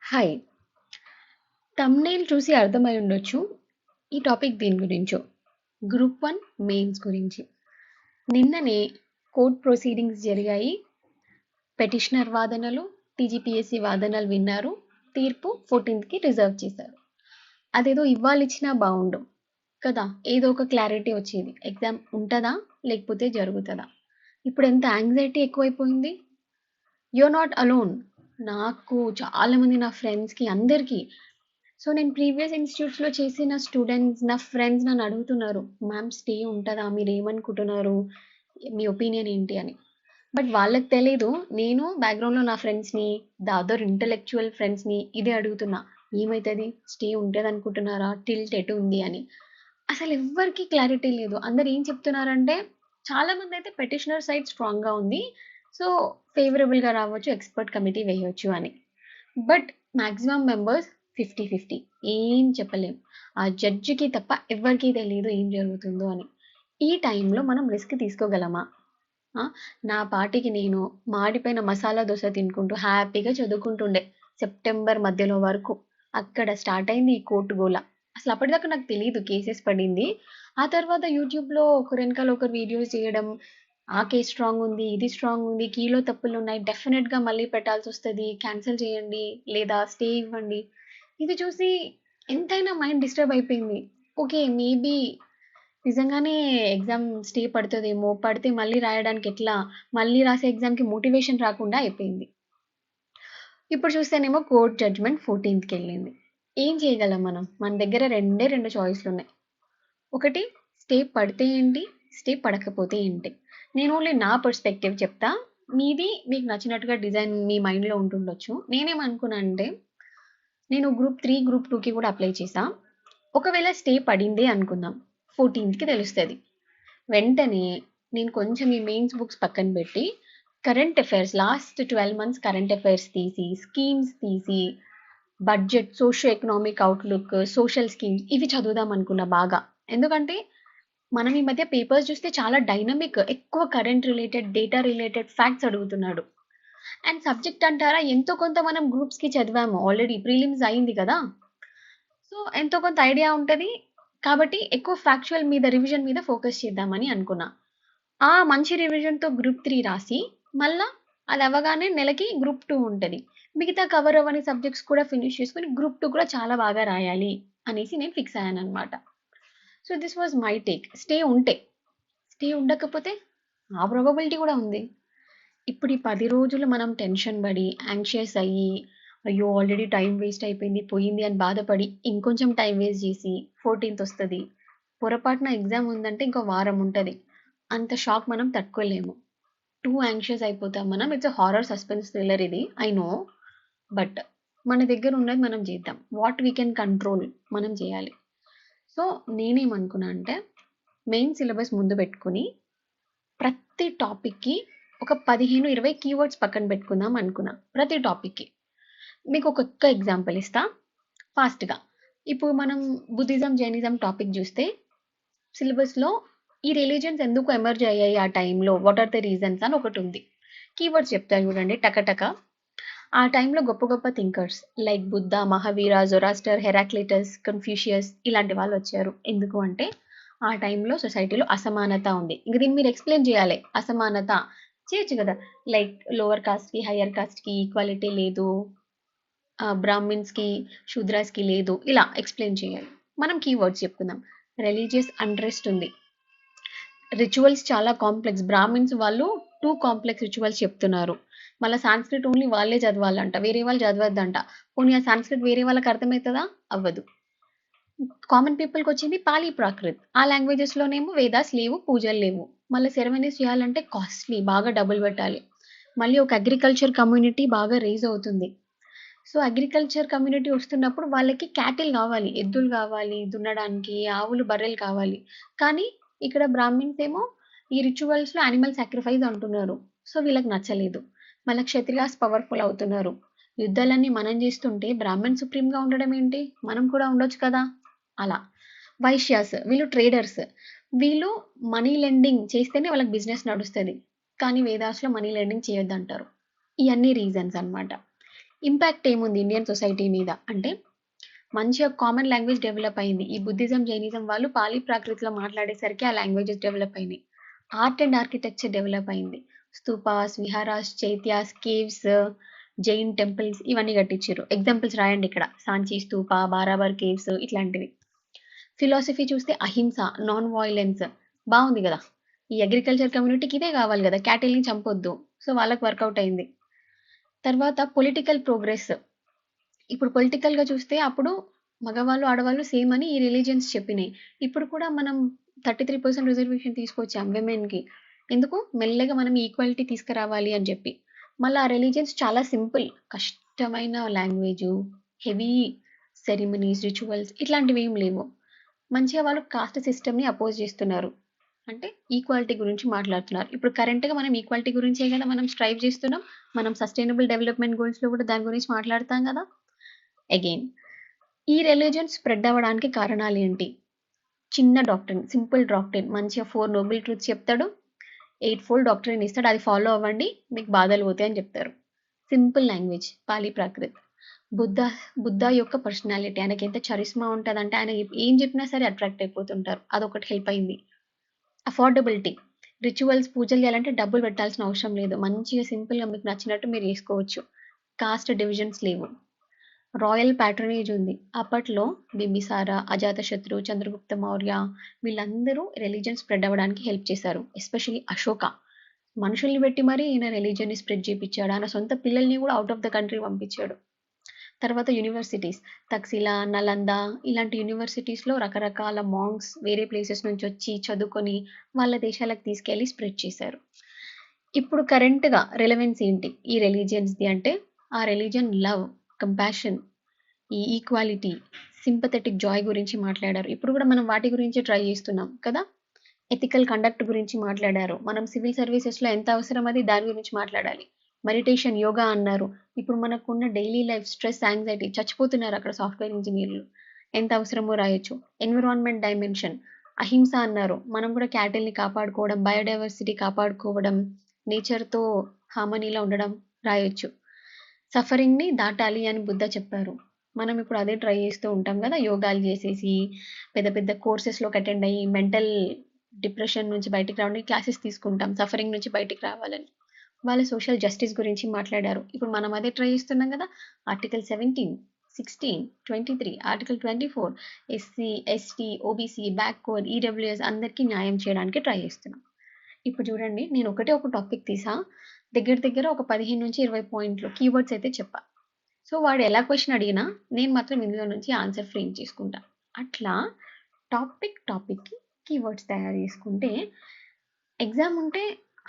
Hi! Thumbnail చూసి అర్థమై ఉండొచ్చు. ఈ టాపిక్ దేని గురించో. గ్రూప్ 1 మెయిన్స్ గురించి. నిన్ననే కోర్ట్ ప్రొసీడింగ్స్ జరిగాయి. పెటిషనర్ వాదనలు, టీజీపీఎస్సీ వాదనలు విన్నారు. తీర్పు 14థ్‌కి రిజర్వ్ చేశారు. అదేదో ఇవ్వాళిచ్చినా బావుండు కదా! ఏదో ఒక క్లారిటీ వచ్చేది. ఎగ్జామ్ ఉంటదా? లేకపోతే జరుగుతదా? ఇప్పుడెంత యాంగ్జైటీ ఎక్కువైపోయింది. You are not alone. నాకు చాలామంది నా ఫ్రెండ్స్‌కి అందరికీ సో నేను ప్రీవియస్ ఇన్స్టిట్యూట్స్‌లో చేసిన స్టూడెంట్స్, నా ఫ్రెండ్స్ నన్ను అడుగుతున్నారు. మ్యామ్ స్టే ఉంటదా? మీరేమనుకుంటున్నారు? మీ ఒపీనియన్ ఏంటి అని. బట్ వాళ్ళకి తెలీదు. నేను బ్యాక్‌గ్రౌండ్‌లో నా ఫ్రెండ్స్‌ని, ద అదర్ ఇంటలెక్చువల్ ఫ్రెండ్స్‌ని ఇదే అడుగుతున్నా. ఏమైతది? స్టే ఉంటదనుకుంటున్నారా? టిల్ట్ ఎటు ఉంది అని. అసలెవ్వరికీ క్లారిటీ లేదు. అందరూ ఏం చెప్తున్నారంటే చాలామందైతే పెటిషనర్ సైడ్ స్ట్రాంగ్‌గా ఉంది. సో ఫేవరబుల్‌గా రావచ్చు. ఎక్స్‌పర్ట్ కమిటీ వేయొచ్చు అని. బట్ మాక్సిమం మెంబర్స్ 50-50 ఏం చెప్పలేం. ఆ జడ్జికి తప్ప ఎవ్వరికీ తెలీదు ఏం జరుగుతుందో అని. ఈ టైంలో మనం రిస్క్ తీసుకోగలమా? ఆ! నా పాటికి నేను మాడిపోయిన మసాలా దోస తినుకుంటూ హ్యాపీగా చదువుకుంటుండే. సెప్టెంబర్ మధ్యలో వరకు. అక్కడ స్టార్ట్ అయింది ఈ కోర్టు గోల. అసలు అప్పటిదాకా నాకు తెలీదు కేసెస్ పడింది. ఆ తర్వాత యూట్యూబ్‌లో ఒకరెనకాల ఒకరు వీడియోస్ చేయడం, ఆ కేస్ స్ట్రాంగ్ ఉంది, ఇది స్ట్రాంగ్ ఉంది, కీలో తప్పులున్నాయి, డెఫినిట్‌గా మళ్ళీ పెట్టాల్సొస్తది, క్యాన్సిల్ చేయండి, లేదా స్టే ఇవ్వండి. ఇది చూసి ఎంతైనా మైండ్ డిస్టర్బ్ అయిపోయింది. ఓకే. మేబీ నిజంగానే ఎగ్జామ్ స్టే పడతదేమో! పడితే మళ్ళీ రాయడానికి ఎట్లా? మళ్ళీ రాసే ఎగ్జామ్‌కి మోటివేషన్ రాకుండా అయిపోయింది. ఇప్పుడు చూస్తేనేమో కోర్ట్ జడ్జ్‌మెంట్ 14థ్‌కెళ్ళింది. ఏం చేయగలం మనం? మన దగ్గర రెండే 2 చాయిస్‌లున్నాయి. ఒకటి స్టే పడితే ఏంటి? స్టే పడకపోతే ఏంటి? నేను ఓన్లీ నా పర్స్పెక్టివ్ చెప్తా. మీది మీకు నచ్చినట్టుగా డిజైన్ మీ మైండ్‌లో ఉంటుండొచ్చు. నేనేమనుకున్నా అంటే, నేను గ్రూప్ 3, గ్రూప్ 2కి కూడా అప్లై చేశా. ఒకవేళ స్టే పడిందే అనుకుందాం. 14థ్‌కి తెలుస్తది. వెంటనే నేను కొంచెం ఈ మెయిన్స్ బుక్స్ పక్కన పెట్టి, current affairs last 12 months current affairs తీసి, స్కీమ్స్ తీసి, budget, socio economic outlook, social schemes ఇవి చదువుదాం అనుకున్నా బాగా. ఎందుకంటే మనం ఈ మధ్య పేపర్స్ చూస్తే చాలా డైనమిక్. ఎక్కువ current related, data related facts అడుగుతున్నాడు. అండ్ సబ్జెక్ట్ అంటారా ఎంతో కొంత మనం గ్రూప్స్‌కి చదివాము. ఆల్రెడీ ప్రిలిమ్స్ అయింది కదా! సో ఎంతో కొంత ఐడియా ఉంటది. కాబట్టి ఎక్కువ ఫ్యాక్చువల్ మీద రివిజన్ మీద ఫోకస్ చేద్దామని అనుకున్నా. ఆ మంచి రివిజన్‌తో గ్రూప్ 3 రాసి, మళ్ళా అది అవ్వగానే నెలకి గ్రూప్ 2 ఉంటది. మిగతా కవర్ అవ్వని సబ్జెక్ట్స్ కూడా ఫినిష్ చేసుకొని గ్రూప్ 2 కూడా చాలా బాగా రాయాలి అనేసి నేను ఫిక్స్ అయ్యాననమాట. So this was my take. Stay ఉంటే. స్టే ఉండకపోతే ఆ ప్రాబబిలిటీ కూడా ఉంది. ఇప్పుడు ఈ 10 రోజులు మనం టెన్షన్ పడి, యాంగ్షియస్ అయ్యి, అయ్యో! ఆల్రెడీ టైం వేస్ట్ అయిపోయింది, పోయింది అని బాధపడి, ఇంకొంచెం టైం వేస్ట్ చేసి 14థ్ వస్తది. పొరపాటున ఎగ్జామ్ ఉందంటే ఇంకో వారం ఉంటది. అంత షాక్ మనం తట్టుకోలేము. టూ యాంగ్షియస్ అయిపోతాం మనం. It's a horror suspense thriller ఇది. I know. బట్ మన దగ్గర ఉన్నది మనం చేద్దాం. వాట్ వీ కెన్ కంట్రోల్ మనం చేయాలి. సో నేనేమనుకున్నా అంటే మెయిన్ సిలబస్ ముందు పెట్టుకొని ప్రతి టాపిక్‌కి ఒక 15, 20 కీవర్డ్స్ పక్కన పెట్టుకుందాం అనుకున్నా. ప్రతి టాపిక్‌కి. మీకు ఒక్క ఎగ్జాంపుల్ ఇస్తా ఫాస్ట్‌గా. ఇప్పుడు మనం బుద్ధిజం, జైనిజం టాపిక్ జూస్తే సిలబస్‌లో ఈ రిలిజియన్స్ ఎందుకు ఎమర్జ్ అయ్యాయి ఆ టైంలో? వాట్ ఆర్ ద రీజన్స్ అని ఒకటుంది. కీవర్డ్స్ చెప్తా చూడండి టక. ఆ టైంలో గొప్ప గొప్ప thinkers like Buddha, Mahavira, Zoroaster, Heraclitus, Confucius ఇలాంటి వాళ్ళొచ్చారు. ఎందుకు అంటే ఆ టైంలో సొసైటీలో అసమానత ఉంది. ఇంక దీన్ని మీరు ఎక్స్‌ప్లెయిన్ చేయాలి. అసమానత చేయొచ్చు గదా! లైక్ లోవర్ కాస్ట్‌కి, హయ్యర్ కాస్ట్‌కి ఈక్వాలిటీ లేదు. బ్రాహ్మిన్స్‌కి, శూద్రాస్‌కి లేదు. ఇలా ఎక్స్‌ప్లెయిన్ చేయాలి. మనం కీవర్డ్స్ చెప్పుకుందాం. రిలీజియస్ అన్‌రెస్ట్ ఉంది. రిచువల్స్ చాలా కాంప్లెక్స్. బ్రాహ్మిన్స్ వాళ్ళు 2 కాంప్లెక్స్ రిచువల్స్ చెప్తున్నారు. మళ్ళా సాంస్క్రిట్ ఓన్లీ వాళ్ళే చదవాలంట. వేరే వాళ్ళు చదవద్దంట. పోనీ ఆ సాంస్క్రిట్ వేరే వాళ్ళకి అర్థమైతదా? అవ్వదు. కామన్ పీపుల్‌కొచ్చింది పాలి, ప్రాకృత్. ఆ లాంగ్వేజెస్‌లోనేమో వేదాస్ లేవు, పూజలు లేవు. మళ్ళీ సెరమనీస్ చేయాలంటే కాస్ట్‌లీ. బాగా డబ్బులు పెట్టాలి. మళ్ళీ ఒక అగ్రికల్చర్ కమ్యూనిటీ బాగా రైజ్ అవుతుంది. సో, అగ్రికల్చర్ కమ్యూనిటీ వస్తున్నప్పుడు వాళ్ళకి క్యాటిల్ గావాలి. ఎద్దులు గావాలి దున్నడానికి, ఆవులు, బర్రెలు కావాలి. కానీ ఇక్కడ బ్రాహ్మిన్స్ ఏమో ఈ రిచువల్స్‌లో యానిమల్ సాక్రిఫైస్ అంటున్నారు. సో, వీళ్ళకి నచ్చలేదు. మళ్ళా క్షత్రియాస్ పవర్‌ఫుల్ అవుతున్నారు. యుద్ధాలన్నీ మనం జేస్తుంటే బ్రాహ్మణ్ సుప్రీంగా ఉండడం ఏంటి? మనం కూడా ఉండొచ్చు కదా! అలా. వైశ్యాస్ వీళ్ళు ట్రేడర్స్. వీళ్ళు మనీ లెండింగ్ చేస్తేనే వాళ్ళకి బిజినెస్ నడుస్తది. కానీ వేదాస్‌లో మనీ లెండింగ్ చేయొద్దంటారు. ఇయన్నీ రీజన్స్ అన్నమాట. ఇంపాక్ట్ ఏముంది ఇండియన్ సొసైటీ మీద అంటే మంచిగా కామన్ లాంగ్వేజ్ డెవలప్ అయింది. ఈ బుద్ధిజం, జైనిజం వాళ్ళు పాలి ప్రాకృతిలో మాట్లాడేసరికి ఆ లాంగ్వేజెస్ డెవలప్ అయినాయి. ఆర్ట్ అండ్ ఆర్కిటెక్చర్ డెవలప్ అయింది. స్తూపాస్, viharas, chaityas, caves, Jain temples ఇవన్నీ కట్టించారు. ఎగ్జాంపుల్స్ రాయండి ఇక్కడ. సాంచి స్తూప, బారాబర్ కేవ్స్ ఇట్లాంటివి. ఫిలాసఫీ చూస్తే అహింస, నాన్ వాయిలెన్స్ బాగుంది కదా. ఈ అగ్రికల్చర్ కమ్యూనిటీకి ఇదే కావాలి కదా, క్యాటిల్ని చంపొద్దు. సో వాళ్ళకి వర్కౌట్ అయింది. తర్వాత పొలిటికల్ ప్రోగ్రెస్. ఇప్పుడు పొలిటికల్గా చూస్తే అప్పుడు మగవాళ్ళు ఆడవాళ్ళు సేమ్ అని ఈ రిలీజియన్స్ చెప్పినాయి. ఇప్పుడు కూడా మనం 33% రిజర్వేషన్ తీసుకొచ్చాం విమెన్కి. ఎందుకు? మెల్లగా మనం ఈక్వాలిటీ తీసుకురావాలి అని చెప్పి. మళ్ళీ ఆ రిలీజియన్స్ చాలా సింపుల్, కష్టమైన లాంగ్వేజ్, హెవీ సెరిమనీస్, రిచువల్స్ ఇట్లాంటివి ఏం లేవు. మంచిగా వాళ్ళు కాస్ట్ సిస్టమ్ని అపోజ్ చేస్తున్నారు. అంటే ఈక్వాలిటీ గురించి మాట్లాడుతున్నారు. ఇప్పుడు కరెంట్గా మనం ఈక్వాలిటీ గురించే కదా మనం స్ట్రైవ్ చేస్తున్నాం. మనం సస్టైనబుల్ డెవలప్మెంట్ గోల్స్లో కూడా దాని గురించి మాట్లాడతాం కదా. అగైన్ ఈ రిలీజియన్ స్ప్రెడ్ అవ్వడానికి కారణాలు ఏంటి? చిన్న డాక్టరీన్, సింపుల్ డాక్టరీన్, మంచిగా 4 నోబెల్ ట్రూత్స్ చెప్తాడు, 8 ఫోల్డ్ డాక్టరీన్ ఇస్తాడు, అది ఫాలో అవ్వండి మీకు బాధలు పోతాయి అని చెప్తారు. సింపుల్ లాంగ్వేజ్, పాలి ప్రాకృత్. బుద్ధ బుద్ధ యొక్క పర్సనాలిటీ, ఆయనకి ఎంత చరిస్మా ఉంటుందంటే ఆయన ఏం చెప్పినా సరే అట్రాక్ట్ అయిపోతుంటారు. అదొకటి హెల్ప్ అయింది. అఫోర్డబిలిటీ, రిచువల్స్, పూజలు చేయాలంటే డబ్బులు పెట్టాల్సిన అవసరం లేదు. మంచిగా సింపుల్గా మీకు నచ్చినట్టు మీరు చేసుకోవచ్చు. కాస్ట్ డివిజన్స్ లేవు. రాయల్ ప్యాట్రనేజ్ ఉంది. అప్పట్లో బింబిసార, అజాతశత్రు, చంద్రగుప్త మౌర్య వీళ్ళందరూ రిలీజియన్ స్ప్రెడ్ అవ్వడానికి హెల్ప్ చేశారు. ఎస్పెషల్లీ అశోక మనుషుల్ని పెట్టి మరీ ఈయన రిలీజియన్ని స్ప్రెడ్ చేయించాడు. ఆయన సొంత పిల్లల్ని కూడా అవుట్ ఆఫ్ ద కంట్రీ పంపించాడు. తర్వాత యూనివర్సిటీస్, తక్సిలా, నలంద ఇలాంటి యూనివర్సిటీస్లో రకరకాల మాంగ్స్ వేరే ప్లేసెస్ నుంచి వచ్చి చదువుకొని వాళ్ళ దేశాలకు తీసుకెళ్ళి స్ప్రెడ్ చేశారు. ఇప్పుడు కరెంట్గా రిలవెన్స్ ఏంటి ఈ రిలీజియన్స్ది అంటే ఆ రిలీజియన్ లవ్, కంపాషన్, ఈ ఈక్వాలిటీ, సింపథెటిక్ జాయ్ గురించి మాట్లాడారు. ఇప్పుడు కూడా మనం వాటి గురించి ట్రై చేస్తున్నాం కదా. ఎథికల్ కండక్ట్ గురించి మాట్లాడారు. మనం సివిల్ సర్వీసెస్లో ఎంత అవసరం అది దాని గురించి మాట్లాడాలి. మెడిటేషన్, యోగా అన్నారు. ఇప్పుడు మనకున్న డైలీ లైఫ్ స్ట్రెస్, యాంగ్జైటీ చచ్చిపోతున్నారు అక్కడ సాఫ్ట్వేర్ ఇంజనీర్లు, ఎంత అవసరమో రాయొచ్చు. ఎన్విరాన్మెంట్ డైమెన్షన్, అహింస అన్నారు. మనం కూడా క్యాటిల్ని కాపాడుకోవడం, బయోడైవర్సిటీ కాపాడుకోవడం, నేచర్తో హార్మనీలో ఉండడం రాయొచ్చు. సఫరింగ్ని దాటాలి అని బుద్ధ చెప్పారు. మనం ఇప్పుడు అదే ట్రై చేస్తూ ఉంటాం కదా, యోగాలు చేసేసి పెద్ద పెద్ద కోర్సెస్లోకి అటెండ్ అయ్యి మెంటల్ డిప్రెషన్ నుంచి బయటికి రావడానికి క్లాసెస్ తీసుకుంటాం, సఫరింగ్ నుంచి బయటికి రావాలని. వాళ్ళు సోషల్ జస్టిస్ గురించి మాట్లాడారు. ఇప్పుడు మనం అదే ట్రై చేస్తున్నాం కదా. Article 17, 16, 23, article 24, SC, ST, OBC, backward, EWS అందరికీ న్యాయం చేయడానికి ట్రై చేస్తున్నాం. ఇప్పుడు చూడండి, నేను ఒకటే ఒక టాపిక్ తీసా, దగ్గర దగ్గర ఒక 15-20 పాయింట్లు కీవర్డ్స్ అయితే చెప్పా. సో వాడు ఎలా క్వశ్చన్ అడిగినా నేను మాత్రం ఇందులో నుంచి ఆన్సర్ ఫ్రేమ్ చేసుకుంటా. అట్లా టాపిక్కి కీవర్డ్స్ తయారు చేసుకుంటే ఎగ్జామ్ ఉంటే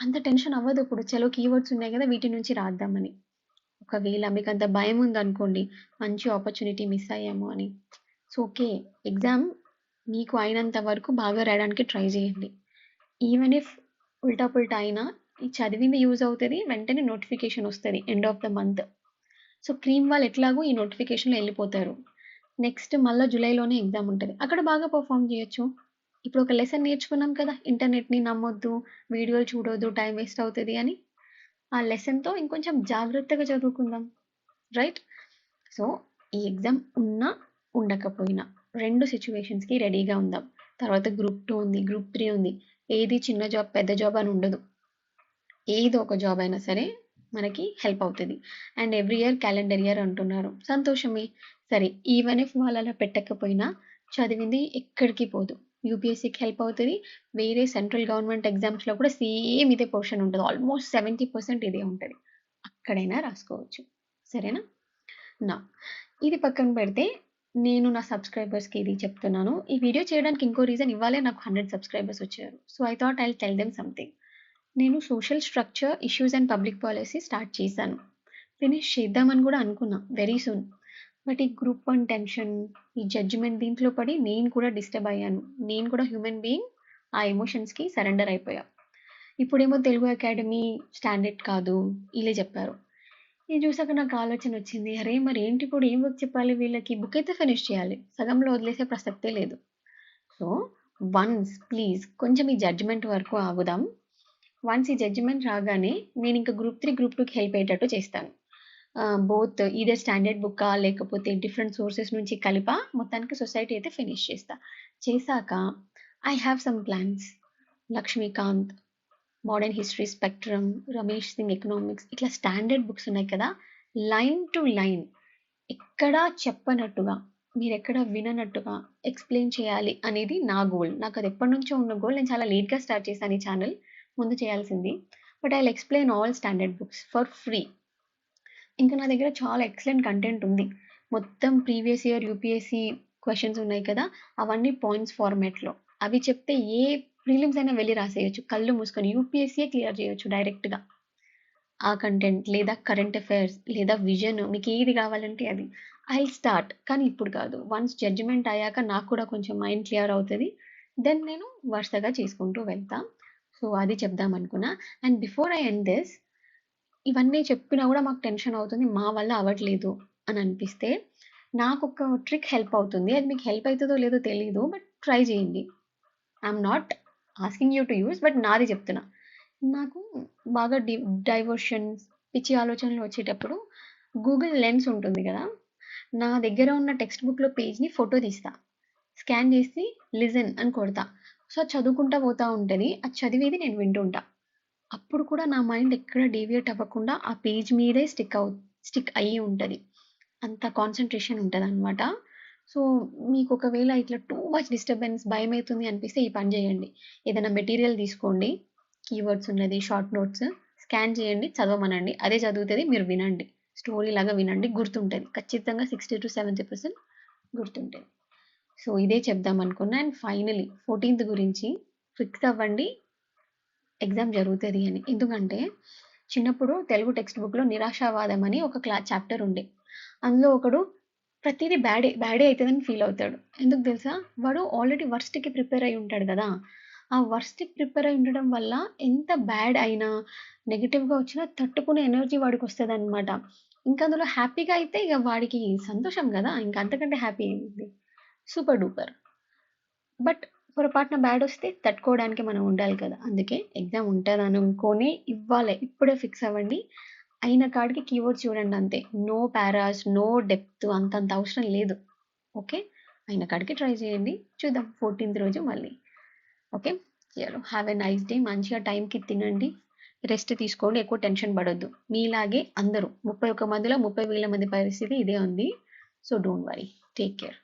అంత టెన్షన్ అవ్వదు. ఇప్పుడు చలో కీవర్డ్స్ ఉన్నాయి కదా వీటి నుంచి రాద్దామని. ఒకవేళ మీకు అంత భయం ఉందనుకోండి, మంచి ఆపర్చునిటీ మిస్ అయ్యాము అని, సో ఓకే, ఎగ్జామ్ మీకు అయినంత వరకు బాగా రాయడానికి ట్రై చేయండి. ఈవెన్ ఇఫ్ ఉల్టా పుల్టా అయినా ఈ చదివింది యూజ్ అవుతుంది, వెంటనే నోటిఫికేషన్ వస్తుంది end of the month. So cream వాళ్ళు ఎట్లాగో ఈ నోటిఫికేషన్లో వెళ్ళిపోతారు. నెక్స్ట్ మళ్ళీ జూలైలోనే ఎగ్జామ్ ఉంటుంది, అక్కడ బాగా పర్ఫామ్ చేయొచ్చు. ఇప్పుడు ఒక లెసన్ నేర్చుకున్నాం కదా, ఇంటర్నెట్ని నమ్మొద్దు, వీడియోలు చూడొద్దు, టైం వేస్ట్ అవుతుంది అని. ఆ లెసన్తో ఇంకొంచెం జాగ్రత్తగా చదువుకుందాం, రైట్? సో ఈ ఎగ్జామ్ ఉన్నా ఉండకపోయినా 2 సిచ్యువేషన్స్కి రెడీగా ఉందాం. తర్వాత గ్రూప్ 2 ఉంది, గ్రూప్ 3 ఉంది. ఏది చిన్న జాబ్ పెద్ద జాబ్ అని ఉండదు. ఏదో ఒక జాబ్ అయినా సరే మనకి హెల్ప్ అవుతుంది. And every year calendar year అంటున్నారు, సంతోషమే. సరే, ఈవెన్ ఇఫ్ వాళ్ళు అలా పెట్టకపోయినా చదివింది ఎక్కడికి పోదు. యూపీఎస్సీకి హెల్ప్ అవుతుంది. వేరే సెంట్రల్ గవర్నమెంట్ ఎగ్జామ్స్లో కూడా సేమ్ ఇదే పోర్షన్ ఉంటుంది. ఆల్మోస్ట్ 70% ఇదే ఉంటుంది. అక్కడైనా రాసుకోవచ్చు. సరేనా? నా ఇది పక్కన పెడితే నేను నా సబ్స్క్రైబర్స్కి ఇది చెప్తున్నాను. ఈ వీడియో చేయడానికి ఇంకో రీజన్, ఇవ్వాలే నాకు 100 సబ్స్క్రైబర్స్ వచ్చారు. So I thought I tell them something. నేను social structure, issues and public policy start చేశాను. ఫినిష్ చేద్దామని కూడా అనుకున్నా వెరీ సూన్. బట్ ఈ గ్రూప్ 1 టెన్షన్, ఈ జడ్జిమెంట్ దీంట్లో పడి నేను కూడా డిస్టర్బ్ అయ్యాను. నేను కూడా హ్యూమన్ బీయింగ్, ఆ ఎమోషన్స్కి సరెండర్ అయిపోయా. ఇప్పుడేమో తెలుగు అకాడమీ స్టాండర్డ్ కాదు ఇలా చెప్పారు. ఇది చూసాక నాకు ఆలోచన వచ్చింది, అరే మరి ఏంటి ఇప్పుడు ఏం వర్క్ చెప్పాలి వీళ్ళకి? బుక్ అయితే ఫినిష్ చేయాలి, సగంలో వదిలేసే ప్రసక్తే లేదు. సో వన్స్ ప్లీజ్ కొంచెం ఈ జడ్జిమెంట్ వరకు ఆగుదాం. వన్స్ ఈ జడ్జిమెంట్ రాగానే నేను ఇంకా గ్రూప్ 3, గ్రూప్ 2కి హెల్ప్ అయ్యేటట్టు చేస్తాను. బోత్ ఈదర్ స్టాండర్డ్ బుక్కా లేకపోతే డిఫరెంట్ సోర్సెస్ నుంచి కలిపా మొత్తానికి సొసైటీ అయితే ఫినిష్ చేశాక I have some plans. Laxmikanth, modern history spectrum, Ramesh Singh economics, ఇట్లా స్టాండర్డ్ బుక్స్ ఉన్నాయి కదా, లైన్ టు లైన్ ఎక్కడా చెప్పనట్టుగా మీరెక్కడ విననట్టుగా ఎక్స్ప్లెయిన్ చేయాలి అనేది నా గోల్. నాకు అది ఎప్పటి నుంచో ఉన్న గోల్. నేను చాలా లేట్గా స్టార్ట్ చేశాను ఈ ఛానల్, ముందు చేయాల్సింది. But I will explain all standard books for free. ఇంకా నా దగ్గర చాలా ఎక్సలెంట్ కంటెంట్ ఉంది. మొత్తం ప్రీవియస్ ఇయర్ యూపీఎస్సీ క్వశ్చన్స్ ఉన్నాయి కదా, అవన్నీ పాయింట్స్ ఫార్మాట్లో. అవి చెప్తే ఏ ప్రీలిమ్స్ అయినా వెళ్ళి రాసేయచ్చు కళ్ళు మూసుకొని. యూపీఎస్సీయే క్లియర్ చేయొచ్చు డైరెక్ట్గా. ఆ కంటెంట్ లేదా కరెంట్ అఫైర్స్ లేదా విజన్, మీకు ఏది కావాలంటే అది. ఐ స్టార్ట్, కానీ ఇప్పుడు కాదు. వన్స్ జడ్జిమెంట్ అయ్యాక నాకు కూడా కొంచెం మైండ్ క్లియర్ అవుతుంది. దెన్ నేను వరుసగా చేసుకుంటూ వెళ్తా. సో అది చెప్దాం అనుకున్నా. And before I end this, ఇవన్నీ చెప్పినా కూడా మాకు టెన్షన్ అవుతుంది, మా వల్ల అవ్వట్లేదు అని అనిపిస్తే నాకు ఒక ట్రిక్ హెల్ప్ అవుతుంది. అది మీకు హెల్ప్ అవుతుందో లేదో తెలియదు, బట్ ట్రై చేయండి. I'm not asking you to use, but నాది చెప్తున్నా. నాకు బాగా డైవర్షన్స్, పిచ్చి ఆలోచనలు వచ్చేటప్పుడు గూగుల్ లెన్స్ ఉంటుంది కదా, నా దగ్గర ఉన్న టెక్స్ట్ బుక్లో పేజ్ని ఫోటో తీస్తా, స్కాన్ చేసి లిజన్ అని కొడతా. సో చదువుకుంటా పోతా ఉంటుంది, అది చదివేది నేను వింటుంటా. అప్పుడు కూడా నా మైండ్ ఎక్కడ డీవియేట్ అవ్వకుండా ఆ పేజ్ మీదే స్టిక్ అయ్యి ఉంటుంది. అంత కాన్సన్ట్రేషన్ ఉంటుంది అనమాట. సో మీకు ఒకవేళ ఇట్లా టూ మచ్ డిస్టర్బెన్స్, భయం అవుతుంది అనిపిస్తే ఈ పని చేయండి. ఏదైనా మెటీరియల్ తీసుకోండి, కీవర్డ్స్ ఉన్నది, షార్ట్ నోట్స్, స్కాన్ చేయండి, చదవమనండి, అదే చదువుతుంది, మీరు వినండి, స్టోరీ లాగా వినండి, గుర్తుంటుంది ఖచ్చితంగా. 60-70% గుర్తుంటుంది. సో ఇదే చెప్దాం అనుకున్నా. అండ్ ఫైనలీ 14th గురించి ఫిక్స్ అవ్వండి, ఎగ్జామ్ జరుగుతుంది అని. ఎందుకంటే చిన్నప్పుడు తెలుగు టెక్స్ట్ బుక్లో నిరాశావాదం అని ఒక చాప్టర్ ఉండే. అందులో ఒకడు ప్రతిదీ బ్యాడే అవుతుందని ఫీల్ అవుతాడు. ఎందుకు తెలుసా? వాడు ఆల్రెడీ వర్స్ట్కి ప్రిపేర్ అయి ఉంటాడు కదా. ఆ వర్స్ట్కి ప్రిపేర్ అయి ఉండడం వల్ల ఎంత బ్యాడ్ అయినా నెగిటివ్గా వచ్చినా తట్టుకునే ఎనర్జీ వాడికి వస్తుంది అనమాట. ఇంకా అందులో హ్యాపీగా అయితే ఇక వాడికి సంతోషం కదా, ఇంకా అంతకంటే హ్యాపీ అయింది, సూపర్ డూపర్. బట్ పొరపాటున బ్యాడ్ వస్తే తట్టుకోవడానికి మనం ఉండాలి కదా. అందుకే ఎగ్జామ్ ఉంటుందని అనుకొని ఇవ్వాలి, ఇప్పుడే ఫిక్స్ అవ్వండి. అయిన కాడికి కీవర్డ్స్ చూడండి అంతే. నో పారాస్, నో డెప్త్, అంతంత అవసరం లేదు. ఓకే, అయిన కాడికి ట్రై చేయండి. చూద్దాం 14th రోజు మళ్ళీ. ఓకే, చలో, హ్యావ్ ఎ నైస్ డే. మంచిగా టైంకి తినండి, రెస్ట్ తీసుకోండి, ఎక్కువ టెన్షన్ పడొద్దు. మీలాగే అందరూ 31 మందిలో 30,000 మంది పరిస్థితి ఇదే ఉంది. So don't worry, take care.